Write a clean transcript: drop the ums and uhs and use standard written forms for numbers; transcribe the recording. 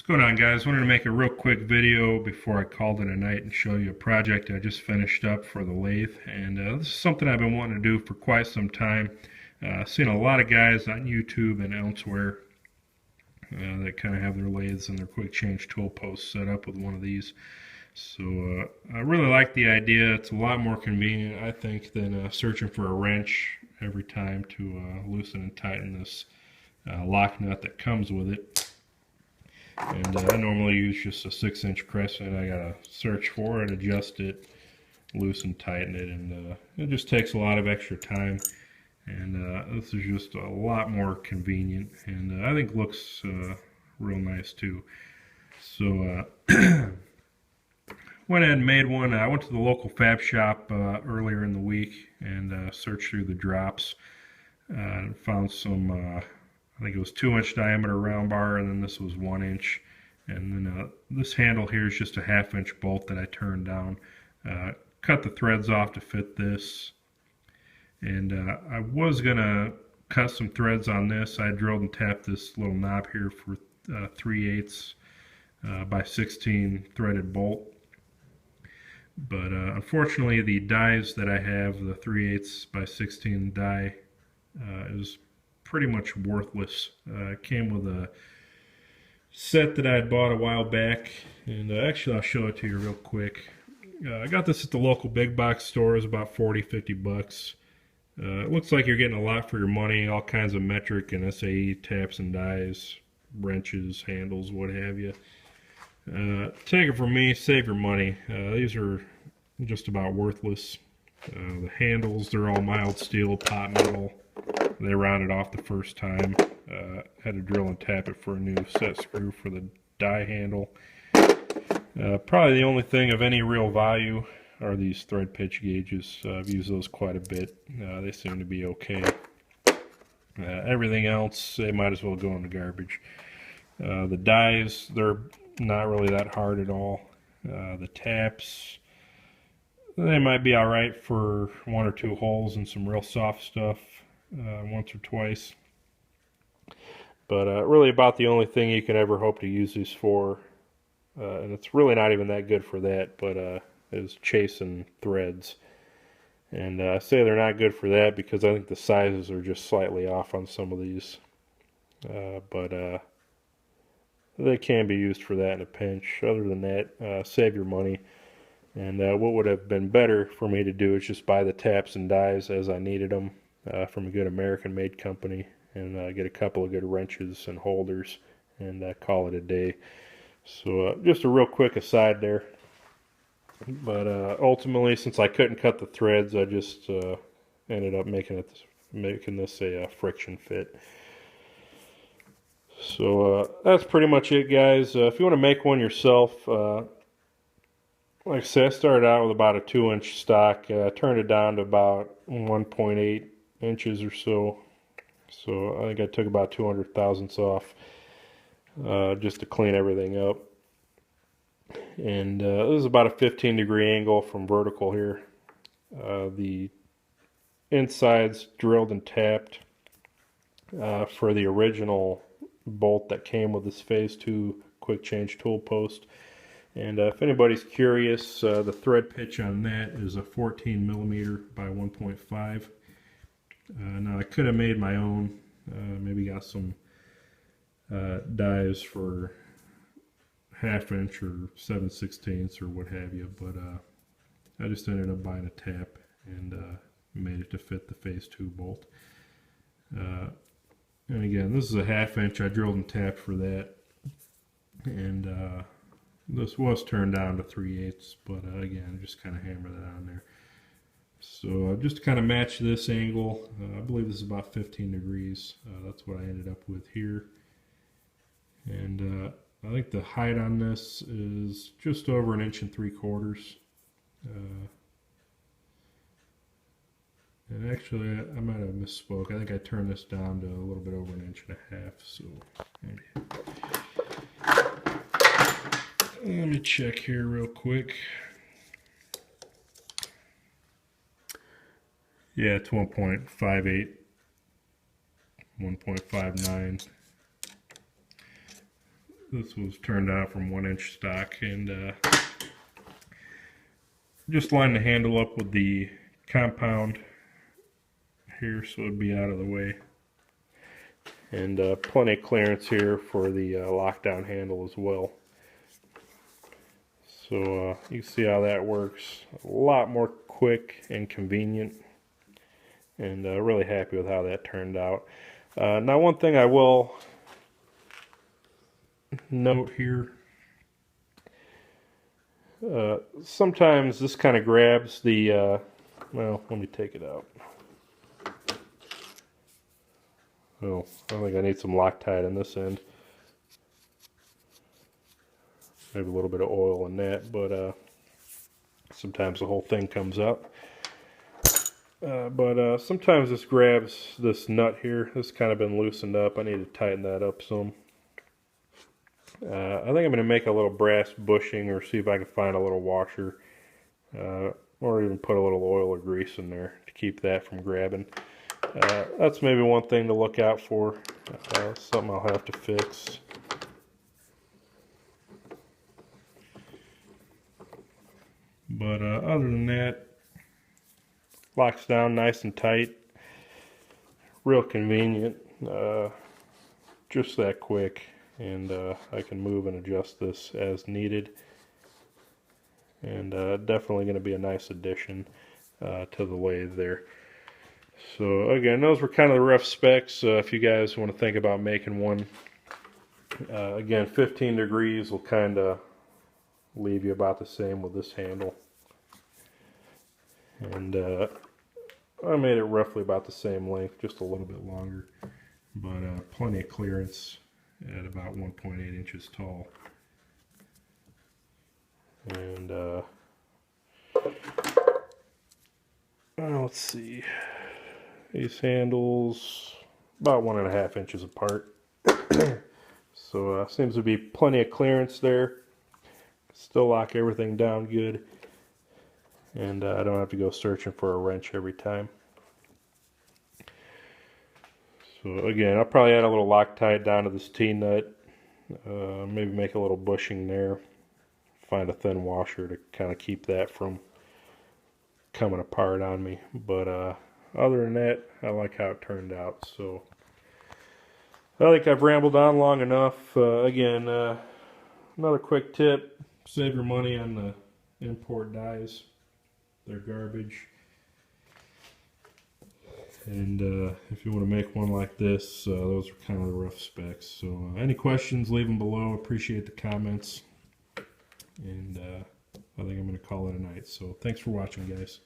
What's going on, guys? Wanted to make a real quick video before I called it a night and show you a project I just finished up for the lathe. And this is something I've been wanting to do for quite some time. Seen a lot of guys on YouTube and elsewhere that kind of have their lathes and their quick change tool posts set up with one of these. So I really like the idea. It's a lot more convenient, I think, than searching for a wrench every time to loosen and tighten this lock nut that comes with it. And I normally use just a 6-inch crescent. I gotta search for it, adjust it, loosen, tighten it, and it just takes a lot of extra time. And this is just a lot more convenient, and I think looks real nice too. So went ahead and made one. I went to the local fab shop earlier in the week and searched through the drops and found some. I think it was 2-inch diameter round bar, and then this was 1-inch. And then this handle here is just a 1/2-inch bolt that I turned down. Cut the threads off to fit this. And I was going to cut some threads on this. I drilled and tapped this little knob here for 3/8 by 16 threaded bolt. But unfortunately, the dies that I have, the 3/8 by 16 die, is pretty much worthless. It came with a set that I had bought a while back, and actually I'll show it to you real quick. I got this at the local big box store. It was about 40-50 bucks. It looks like you're getting a lot for your money, all kinds of metric and SAE taps and dies, wrenches, handles, what have you. Take it from me, save your money. These are just about worthless. The handles, they're all mild steel, pot metal. They rounded off the first time. Had to drill and tap it for a new set screw for the die handle. Probably the only thing of any real value are these thread pitch gauges. I've used those quite a bit. They seem to be okay. Everything else, they might as well go in the garbage. The dies, they're not really that hard at all. The taps, they might be alright for 1 or 2 holes and some real soft stuff. Once or twice, but really about the only thing you can ever hope to use these for, and it's really not even that good for that, but is chasing threads. And I say they're not good for that because I think the sizes are just slightly off on some of these, but they can be used for that in a pinch. Other than that, save your money. And what would have been better for me to do is just buy the taps and dies as I needed them. From a good American-made company, and get a couple of good wrenches and holders, and call it a day. So just a real quick aside there. But ultimately, since I couldn't cut the threads, I just ended up making this a friction fit. So that's pretty much it, guys. If you want to make one yourself, like I said, I started out with about a 2-inch stock. Turned it down to about 1.8 inches or so. So I think I took about 200 thousandths off just to clean everything up. And this is about a 15-degree angle from vertical here. The inside's drilled and tapped for the original bolt that came with this Phase 2 quick change tool post. And if anybody's curious, the thread pitch on that is a 14mm by 1.5. Now I could have made my own, maybe got some dies for 1/2 inch or 7/16 or what have you, but I just ended up buying a tap and made it to fit the Phase 2 bolt. And again, this is a 1/2 inch. I drilled and tapped for that, and this was turned down to 3/8, but again, just kind of hammer that on there. So just to kind of match this angle, I believe this is about 15 degrees. That's what I ended up with here. And I think the height on this is just over 1.75 inches. And actually, I might have misspoke. I think I turned this down to a little bit over 1.5 inches. So let me check here real quick. Yeah, it's 1.58, 1.59. This was turned out from 1-inch stock, and just lined the handle up with the compound here so it'd be out of the way. And plenty of clearance here for the lockdown handle as well. So you can see how that works. A lot more quick and convenient, and really happy with how that turned out. Now, one thing I will note here, sometimes this kind of grabs the, well, let me take it out. Oh, I think I need some Loctite on this end. Maybe a little bit of oil in that, but sometimes the whole thing comes up. But sometimes this grabs this nut here. This kind of been loosened up. I need to tighten that up some. I think I'm going to make a little brass bushing, or see if I can find a little washer, or even put a little oil or grease in there to keep that from grabbing. That's maybe one thing to look out for. Something I'll have to fix. But other than that, locks down nice and tight. Real convenient. Just that quick. And I can move and adjust this as needed. And definitely going to be a nice addition to the lathe there. So again, those were kind of the rough specs. If you guys want to think about making one, again, 15 degrees will kind of leave you about the same with this handle. And I made it roughly about the same length, just a little bit longer, but plenty of clearance at about 1.8 inches tall. And let's see, these handles about 1.5 inches apart. So seems to be plenty of clearance there. Still lock everything down good, and I don't have to go searching for a wrench every time. So again, I'll probably add a little Loctite down to this T-nut, maybe make a little bushing there, find a thin washer to kind of keep that from coming apart on me. But other than that, I like how it turned out. So I think I've rambled on long enough. Again, another quick tip: save your money on the import dies. They're garbage. And if you want to make one like this, those are kind of the rough specs. So any questions, leave them below. Appreciate the comments. And I think I'm going to call it a night. So thanks for watching, guys.